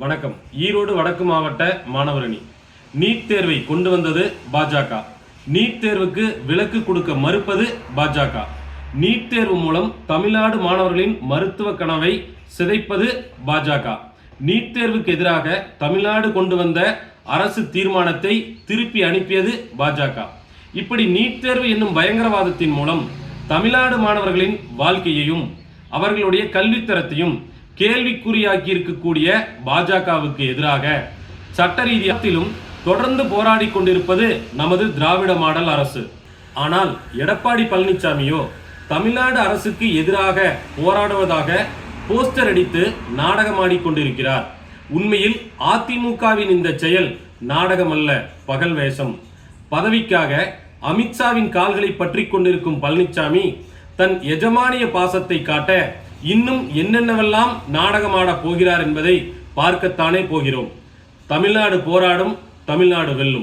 வணக்கம். ஈரோடு வடக்கு மாவட்ட மாணவரணி. நீட் தேர்வை கொண்டு வந்தது பாஜக. நீட் தேர்வுக்கு விலக்கு கொடுக்க மறுப்பது பாஜக. நீட் தேர்வு மூலம் தமிழ்நாடு மாணவர்களின் மருத்துவ கனவை சிதைப்பது பாஜக. நீட் தேர்வுக்கு எதிராக தமிழ்நாடு கொண்டு வந்த அரசு தீர்மானத்தை திருப்பி அனுப்பியது பாஜக. இப்படி நீட் தேர்வு என்னும் பயங்கரவாதத்தின் மூலம் தமிழ்நாடு மாணவர்களின் வாழ்க்கையையும் அவர்களுடைய கல்வித்தரத்தையும் கேள்விக்குறியாக்கி இருக்கக்கூடிய பாஜகவுக்கு எதிராக சட்ட ரீதியிலும் தொடர்ந்து போராடி கொண்டிருப்பது நமது திராவிட மாடல் அரசு. ஆனால் எடப்பாடி பழனிசாமியோ தமிழ்நாடு அரசுக்கு எதிராக போராடுவதாக போஸ்டர் அடித்து நாடகமாடி கொண்டிருக்கிறார். உண்மையில் அதிமுகவின் இந்த செயல் நாடகமல்ல, பகல் வேஷம். பதவிக்காக அமித்ஷாவின் கால்களை பற்றி கொண்டிருக்கும் பழனிசாமி தன் எஜமானிய பாசத்தை காட்ட இன்னும் என்னென்னவெல்லாம் நாடகமாட போகிறார் என்பதை பார்க்கத்தானே போகிறோம். தமிழ்நாடு போராடும், தமிழ்நாடு வெல்லும்.